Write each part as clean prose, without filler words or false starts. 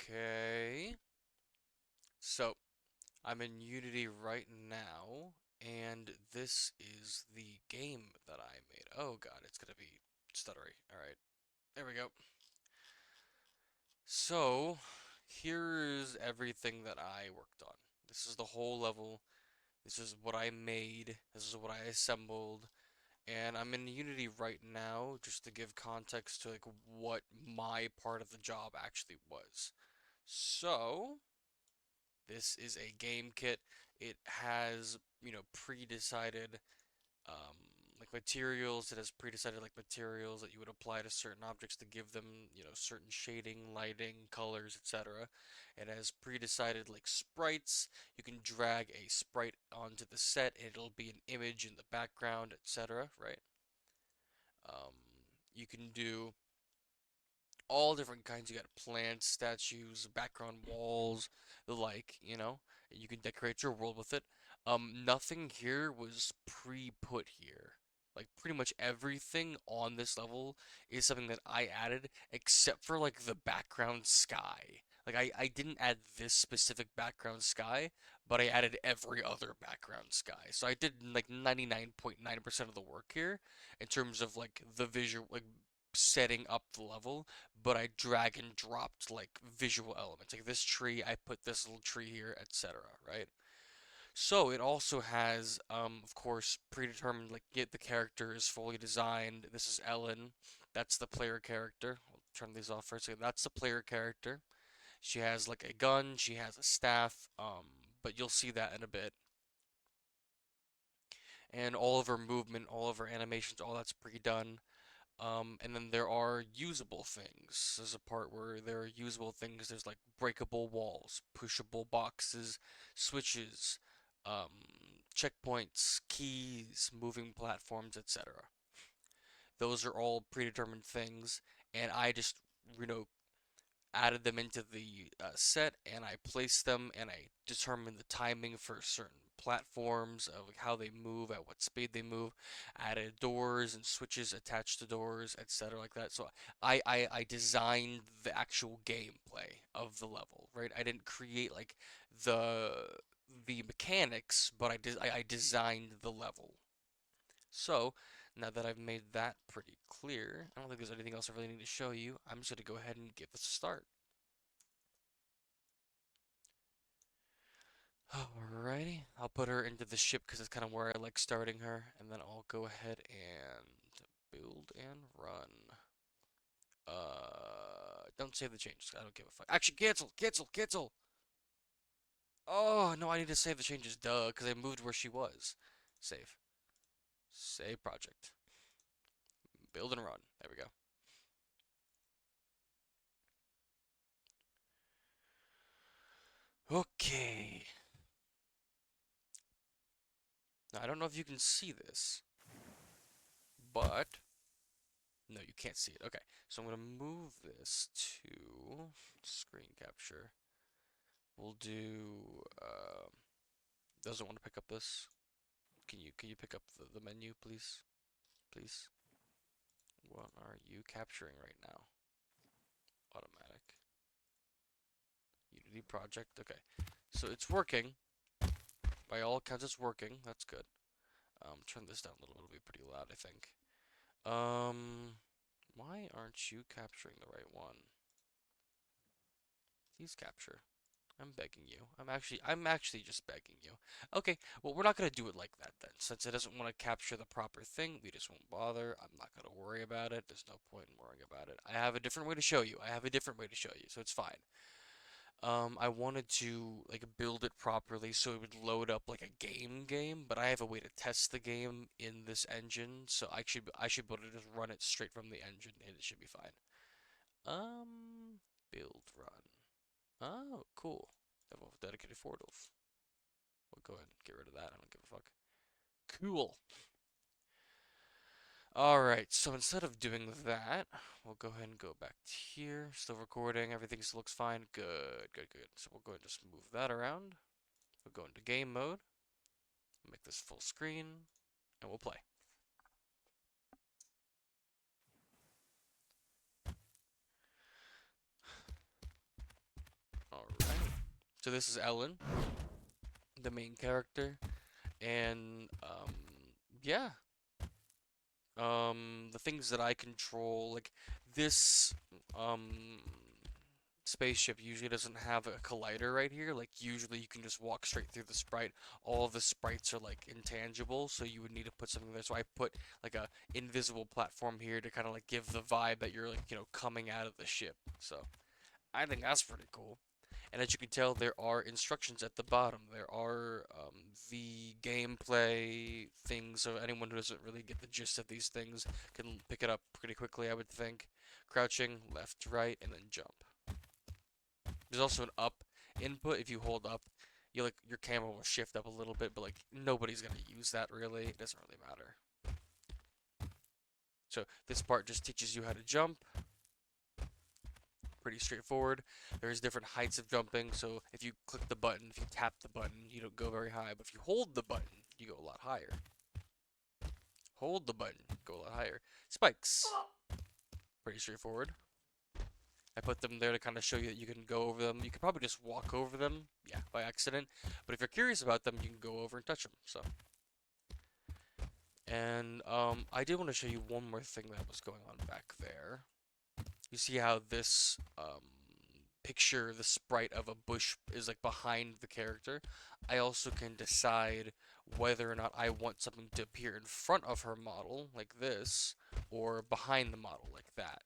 Okay, so I'm in Unity right now, and this is the game that I made. Oh god, it's gonna be stuttery. Alright, there we go. So, here's everything that I worked on. This is the whole level. This is what I made. This is what I assembled. And I'm in Unity right now just to give context to like what my part of the job actually was. So, this is a game kit. It has, pre-decided um, like materials. It has pre-decided like materials that you would apply to certain objects to give them, certain shading, lighting, colors, etc. It has pre-decided like sprites. You can drag a sprite onto the set and it'll be an image in the background, etc., right? Um, you can do all different kinds. You got plants, statues, background walls, the like, and you can decorate your world with it. Nothing here was pre-put here. Like pretty much everything on this level is something that I added, except for like the background sky. Like I didn't add this specific background sky, but I added every other background sky. So I did like 99.9% of the work here in terms of like the visual, like setting up the level, but I drag and dropped like visual elements. Like this tree, I put this little tree here, etc., right? So it also has, of course, predetermined, like, get the character is fully designed. This is Ellen. That's the player character. I'll turn these off for a second. That's the player character. She has, like, a gun. She has a staff. But you'll see that in a bit. And all of her movement, all of her animations, all that's pre-done. And then there are usable things. There's a part where there are usable things. There's like breakable walls, pushable boxes, switches, um, checkpoints, keys, moving platforms, etc. Those are all predetermined things, and I just, you know, added them into the set, and I placed them, and I determined the timing for certain platforms of like, how they move, at what speed they move, added doors and switches attached to doors, etc. like that. So I designed the actual gameplay of the level, right? I didn't create like the the mechanics, but I designed the level. So, now that I've made that pretty clear, I don't think there's anything else I really need to show you. I'm just going to go ahead and give this a start. Alrighty, I'll put her into the ship because it's kind of where I like starting her, and then I'll go ahead and build and run. Don't save the changes. I don't give a fuck. Actually, cancel, cancel, cancel. Oh no, I need to save the changes. Duh, because I moved where she was. Save. Save project. Build and run. There we go. Okay. Now I don't know if you can see this, but no, you can't see it. Okay, so I'm gonna move this to screen capture. We'll do, doesn't want to pick up this. Can you pick up the menu, please? Please? What are you capturing right now? Automatic. Unity project. Okay. So it's working. By all accounts, it's working. That's good. Turn this down a little bit. It'll be pretty loud, I think. Why aren't you capturing the right one? Please capture. I'm begging you. I'm actually just begging you. Okay, well, we're not gonna do it like that then. Since it doesn't want to capture the proper thing, we just won't bother. I'm not gonna worry about it. There's no point in worrying about it. I have a different way to show you. I have a different way to show you, so it's fine. I wanted to like build it properly so it would load up like a game, but I have a way to test the game in this engine, so I should be able to just run it straight from the engine and it should be fine. Build run. Oh, cool. Devolve dedicated forward. We'll go ahead and get rid of that. I don't give a fuck. Cool. Alright, so instead of doing that, we'll go ahead and go back to here. Still recording. Everything still looks fine. Good, good, good. So we'll go ahead and just move that around. We'll go into game mode. Make this full screen. And we'll play. So this is Ellen, the main character, and yeah, the things that I control, like this um spaceship usually doesn't have a collider right here. Like usually you can just walk straight through the sprite. All of the sprites are like intangible, so you would need to put something there. So I put like a invisible platform here to kind of like give the vibe that you're like, coming out of the ship. So I think that's pretty cool. And as you can tell, there are instructions at the bottom. There are the gameplay things, so anyone who doesn't really get the gist of these things can pick it up pretty quickly, I would think. Crouching, left, right, and then jump. There's also an up input. If you hold up, your camera will shift up a little bit, but like nobody's gonna use that really. It doesn't really matter. So this part just teaches you how to jump. Pretty straightforward. There's different heights of jumping, so if you click the button, if you tap the button, you don't go very high, but if you hold the button, you go a lot higher. Hold the button, go a lot higher. Spikes. Pretty straightforward. I put them there to kind of show you that you can go over them. You could probably just walk over them, yeah, by accident. But if you're curious about them, you can go over and touch them. So, and I did want to show you one more thing that was going on back there. You see how this picture, the sprite of a bush is like behind the character. I also can decide whether or not I want something to appear in front of her model, like this, or behind the model, like that.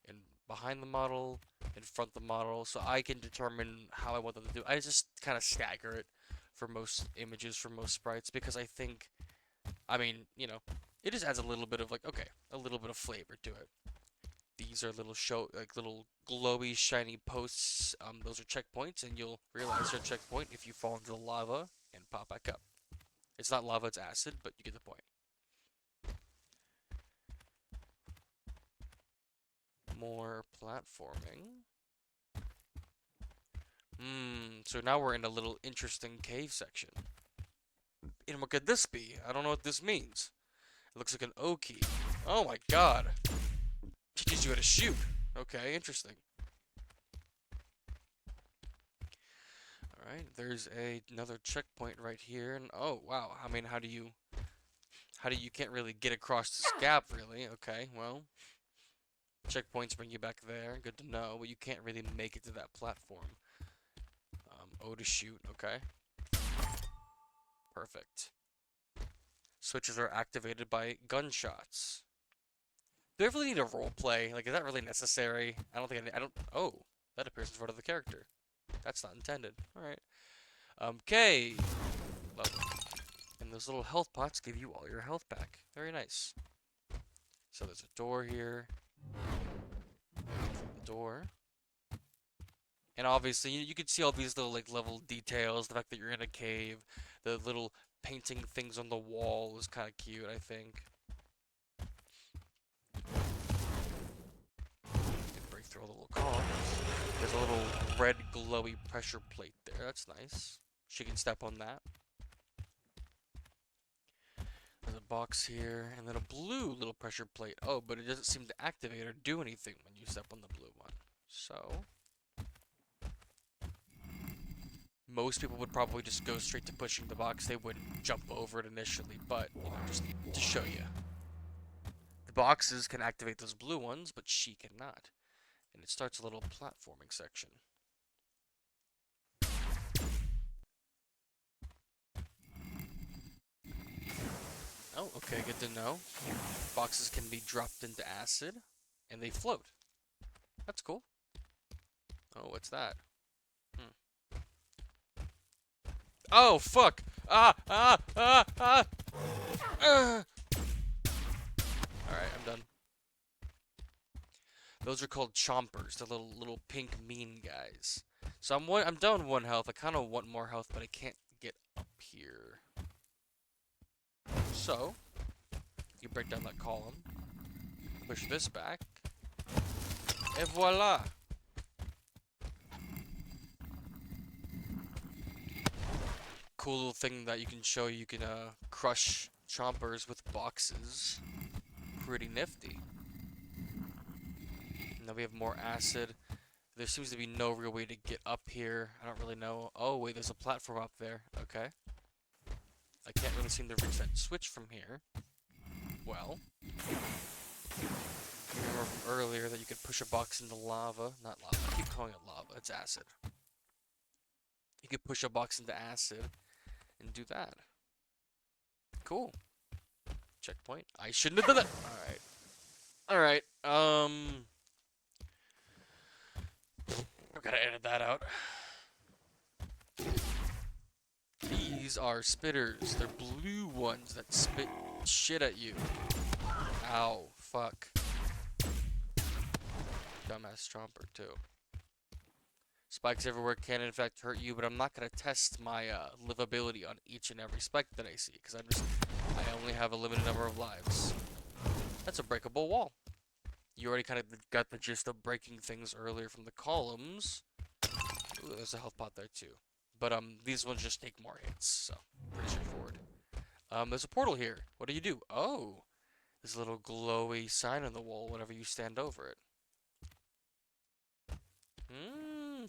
And behind the model, in front of the model, so I can determine how I want them to do. I just kind of stagger it for most images, for most sprites, because I think, I mean, it just adds a little bit of like, okay, a little bit of flavor to it. These are little glowy, shiny posts. Those are checkpoints, and you'll realize they're a checkpoint if you fall into the lava and pop back up. It's not lava, it's acid, but you get the point. More platforming. So now we're in a little interesting cave section. And what could this be? I don't know what this means. It looks like an O key. Oh my god. Teaches you how to shoot. Okay, interesting. Alright, there's another checkpoint right here, and oh wow, I mean, you can't really get across this gap, really. Okay, well, checkpoints bring you back there, good to know, but you can't really make it to that platform. O to shoot, okay. Perfect. Switches are activated by gunshots. Do I really need a role play? Like, is that really necessary? I don't think I don't. Oh, that appears in front of the character. That's not intended. Alright. Okay. Level. And those little health pots give you all your health back. Very nice. So there's a door here. The door. And obviously, you can see all these little like level details. The fact that you're in a cave. The little painting things on the wall is kind of cute, I think. Break through all the little columns. There's a little red glowy pressure plate there. That's nice. She can step on that. There's a box here, and then a blue little pressure plate. Oh, but it doesn't seem to activate or do anything when you step on the blue one. So, most people would probably just go straight to pushing the box. They wouldn't jump over it initially, but, just to show you. The boxes can activate those blue ones, but she cannot. And it starts a little platforming section. Oh, okay, good to know. Boxes can be dropped into acid, and they float. That's cool. Oh, what's that? Oh, fuck! Ah! Ah! Ah! Ah! Alright, I'm done. Those are called chompers, the little pink mean guys. So I'm down 1 health. I kind of want more health, but I can't get up here. So, you break down that column, push this back, et voila! Cool little thing that you can show you can crush chompers with boxes. Pretty nifty. Now we have more acid. There seems to be no real way to get up here. I don't really know. Oh, wait, there's a platform up there. Okay. I can't really seem to reach that switch from here. Well, you remember from earlier that you could push a box into lava. Not lava. I keep calling it lava. It's acid. You could push a box into acid and do that. Cool. Checkpoint. I shouldn't have done that. Alright. I've gotta edit that out. These are spitters. They're blue ones that spit shit at you. Ow. Fuck. Dumbass Tromper, too. Spikes everywhere can in fact hurt you, but I'm not gonna test my livability on each and every spike that I see, because I only have a limited number of lives. That's a breakable wall. You already kind of got the gist of breaking things earlier from the columns. Ooh, there's a health pot there too. But these ones just take more hits, so pretty straightforward. There's a portal here. What do you do? Oh, there's a little glowy sign on the wall whenever you stand over it.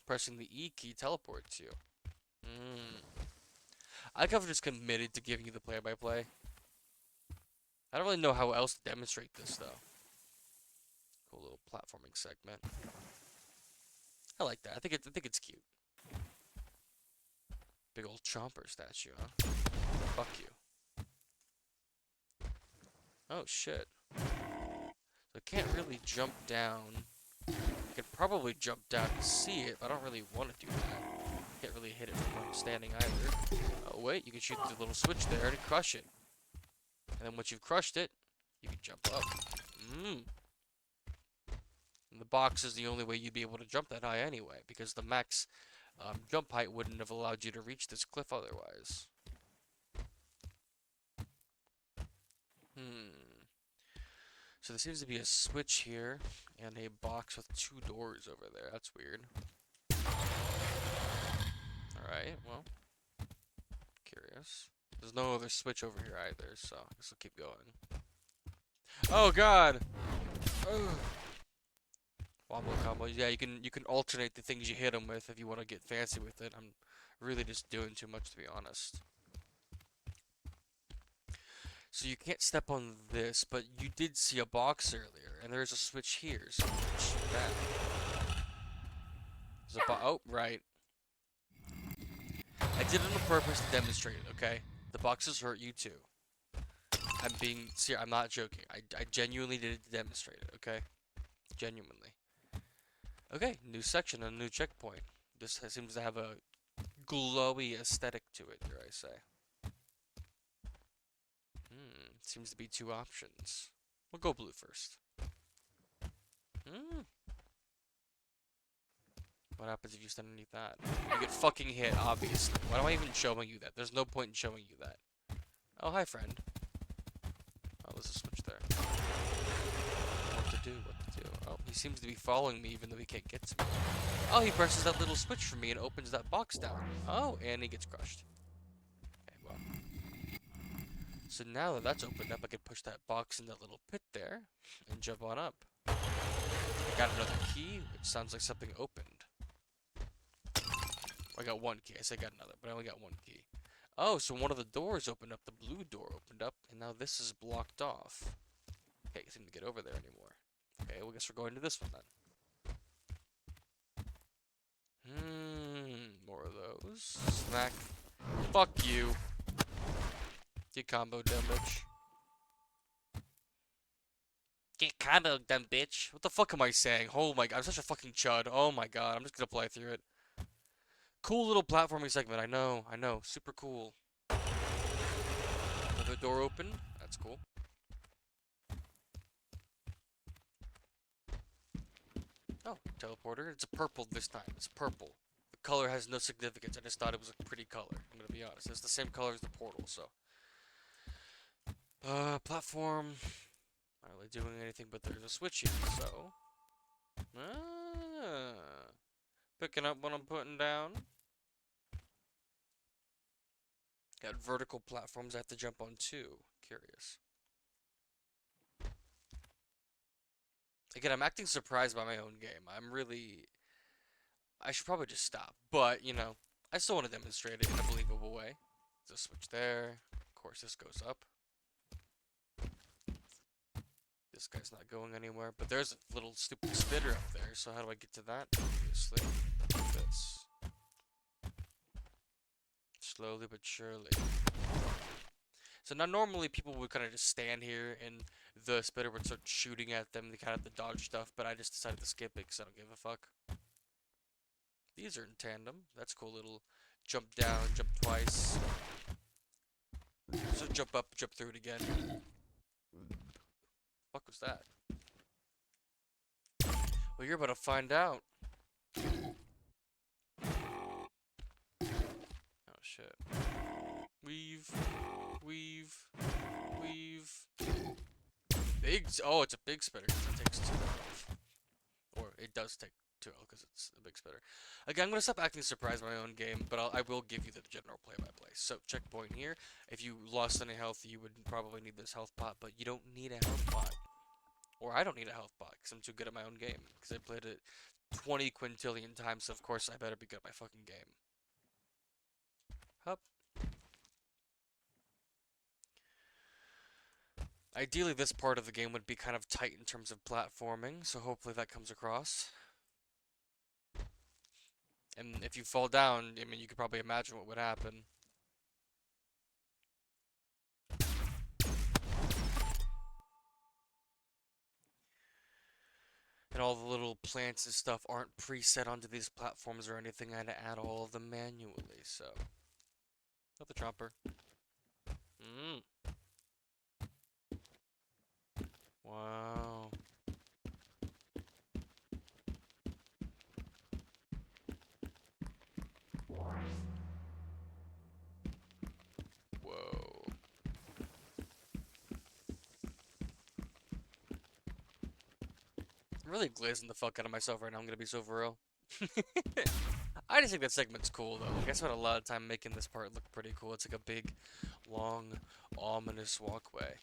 Pressing the E key teleports you. I think I've just committed to giving you the play-by-play. I don't really know how else to demonstrate this, though. Cool little platforming segment. I like that. I think it's cute. Big old chomper statue, huh? Fuck you. Oh, shit. So I can't really jump down. I could probably jump down to see it, but I don't really want to do that. Can't really hit it from where I'm standing either. Oh, wait, you can shoot the little switch there and crush it. And then once you've crushed it, you can jump up. And the box is the only way you'd be able to jump that high anyway, because the max jump height wouldn't have allowed you to reach this cliff otherwise. So there seems to be a switch here, and a box with 2 doors over there. That's weird. Alright, well. Curious. There's no other switch over here either, so I guess I'll keep going. Oh god! Ugh. Wombo combos. Yeah, you can alternate the things you hit them with if you want to get fancy with it. I'm really just doing too much, to be honest. So you can't step on this, but you did see a box earlier, and there's a switch here, so shoot that. There's a oh, right. I did it on purpose to demonstrate it, okay? The boxes hurt you too. I'm being serious. I'm not joking. I genuinely did it to demonstrate it, okay? Genuinely. Okay, new section, a new checkpoint. This seems to have a glowy aesthetic to it, dare I say. Seems to be 2 options. We'll go blue first. What happens if you stand underneath that? You get fucking hit, obviously. Why am I even showing you that? There's no point in showing you that. Oh, hi, friend. Oh, there's a switch there. What to do? Oh, he seems to be following me even though he can't get to me. Oh, he presses that little switch for me and opens that box down. Oh, and he gets crushed. Okay, well. So now that that's opened up, I can push that box in that little pit there and jump on up. I got another key, which sounds like something opened. I got 1 key. I said I got another, but I only got 1 key. Oh, so one of the doors opened up. The blue door opened up, and now this is blocked off. Okay, I seem to get over there anymore. Okay, well, I guess we're going to this one then. More of those. Smack. Fuck you. Get combo, dumb bitch. Get combo, dumb bitch. What the fuck am I saying? Oh my god, I'm such a fucking chud. Oh my god, I'm just gonna play through it. Cool little platforming segment, I know. Super cool. Another door open. That's cool. Oh, teleporter. It's a purple this time. It's purple. The color has no significance. I just thought it was a pretty color. I'm gonna be honest. It's the same color as the portal, so. Platform. Not really doing anything, but there's a switch here, so. Picking up what I'm putting down. Got vertical platforms I have to jump on too. Curious. Again, I'm acting surprised by my own game. I'm really I should probably just stop, but, you know, I still want to demonstrate it in a believable way. There's a switch there. Of course, this goes up. This guy's not going anywhere, but there's a little stupid spitter up there, so how do I get to that? Obviously, like this. Slowly but surely. So now normally people would kind of just stand here and the spitter would start shooting at them. They kind of have to dodge stuff, but I just decided to skip it because I don't give a fuck. These are in tandem. That's cool. Little jump down, jump twice. So jump up, jump through it again. Fuck was that? Well, you're about to find out. Oh shit. Weave, weave, weave. Big. Oh, it's a big spitter. It takes 2 health. Or it does take 2 health because it's a big spitter. Again, I'm gonna stop acting surprised by my own game, but I will give you the general play-by-play. So checkpoint here. If you lost any health, you would probably need this health pot, but you don't need a health pot. Or I don't need a health pot because I'm too good at my own game. Because I played it 20 quintillion times, so of course I better be good at my fucking game. Hup. Ideally, this part of the game would be kind of tight in terms of platforming, so hopefully that comes across. And if you fall down, I mean, you could probably imagine what would happen. And all the little plants and stuff aren't preset onto these platforms or anything. I had to add all of them manually, so. Not the chomper. Wow. Whoa. I'm really glazing the fuck out of myself right now, I'm gonna be so for real. I just think that segment's cool though. Like, I spent a lot of time making this part look pretty cool. It's like a big, long, ominous walkway.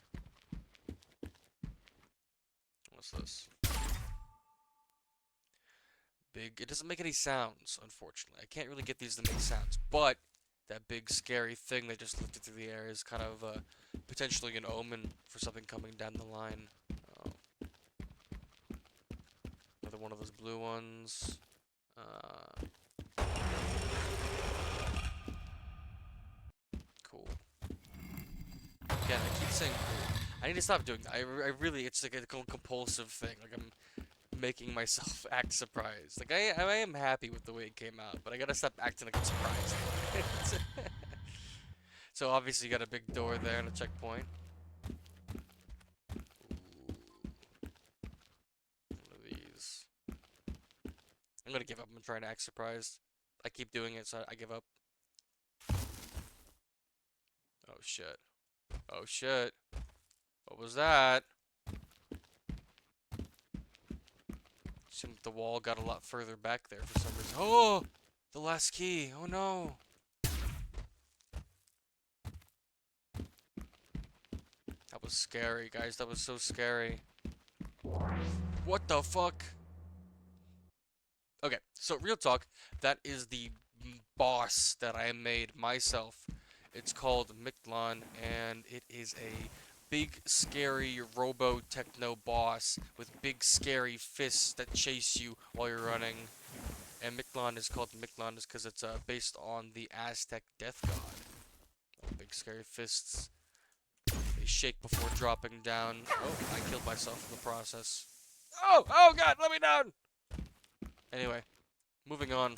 What's this? Big. It doesn't make any sounds, unfortunately. I can't really get these to make sounds, but that big scary thing that just lifted through the air is kind of potentially an omen for something coming down the line. Oh. Another one of those blue ones. Cool. Again, I keep saying cool. I need to stop doing that. I really, it's like a compulsive thing. Like I'm making myself act surprised. Like I am happy with the way it came out, but I gotta stop acting like I'm surprised. So obviously you got a big door there and a checkpoint. Ooh. One of these. I'm gonna give up. I'm trying to act surprised. I keep doing it, so I give up. Oh shit. Oh shit. What was that? Seemed like the wall got a lot further back there for some reason. Oh! The last key. Oh no. That was scary, guys. That was so scary. What the fuck? Okay, so real talk. That is the boss that I made myself. It's called Mictlan, and it is a big, scary robo-techno boss with big, scary fists that chase you while you're running. And Mictlan is called Mictlan just because it's based on the Aztec death god. Oh, big, scary fists. They shake before dropping down. Oh, I killed myself in the process. Oh! Oh god, let me down! Anyway, moving on.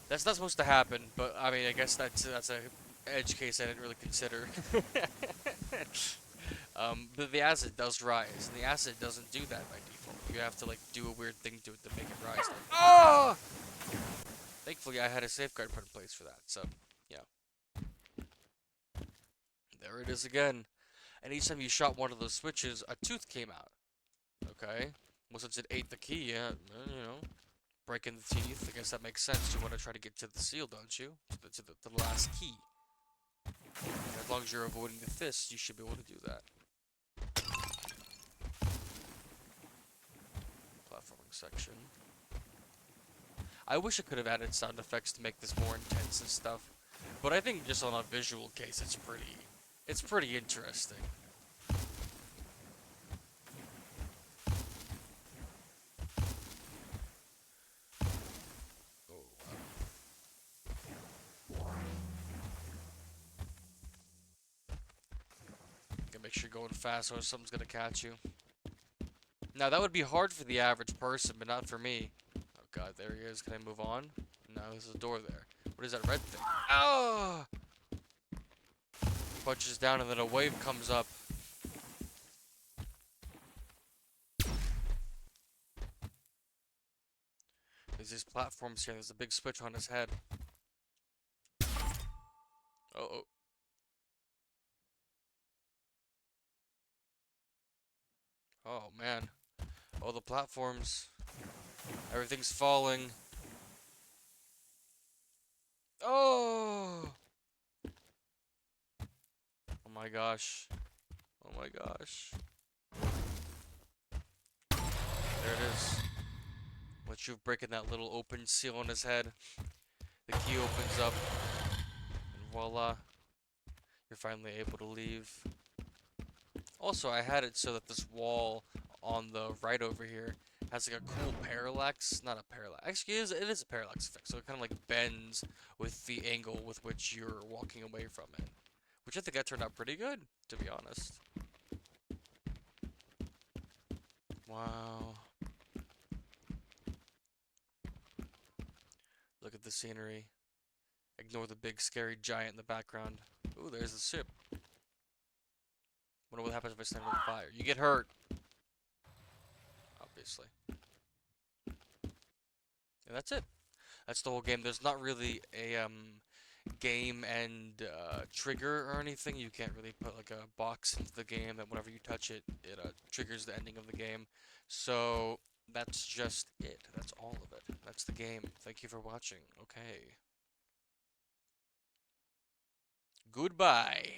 That's not supposed to happen, but I mean, I guess that's a edge case I didn't really consider. But the acid does rise, and the acid doesn't do that by default. You have to like do a weird thing to it to make it rise. Like, oh! Thankfully, I had a safeguard put in place for that. So, yeah. There it is again. And each time you shot one of those switches, a tooth came out. Okay. Well, since it ate the key, yeah, you know, breaking the teeth. I guess that makes sense. You want to try to get to the seal, don't you? To the last key. And as long as you're avoiding the fists, you should be able to do that. Platforming section. I wish I could have added sound effects to make this more intense and stuff. But I think just on a visual case, it's pretty interesting. Oh, gotta make sure you're going fast or something's gonna catch you. Now that would be hard for the average person, but not for me. Oh god, there he is. Can I move on? No, there's a door there. What is that red thing? Oh! Punches down and then a wave comes up. There's these platforms here. There's a big switch on his head. Oh, oh. Oh man. Oh, the platforms. Everything's falling. Oh! Oh my gosh. Oh my gosh. There it is. Once you've broken that little open seal on his head, the key opens up, and voila, you're finally able to leave. Also, I had it so that this wall on the right over here has like a cool parallax, not a parallax, actually it is a parallax effect, so it kind of like bends with the angle with which you're walking away from it, which I think I turned out pretty good, to be honest. Wow. Look at the scenery. Ignore the big scary giant in the background. Ooh, there's the ship. Wonder what happens if I stand on the fire. You get hurt. Obviously. And that's it. That's the whole game. There's not really a game end trigger or anything. You can't really put like a box into the game that whenever you touch it, it triggers the ending of the game. So that's just it. That's all of it. That's the game. Thank you for watching. Okay. Goodbye.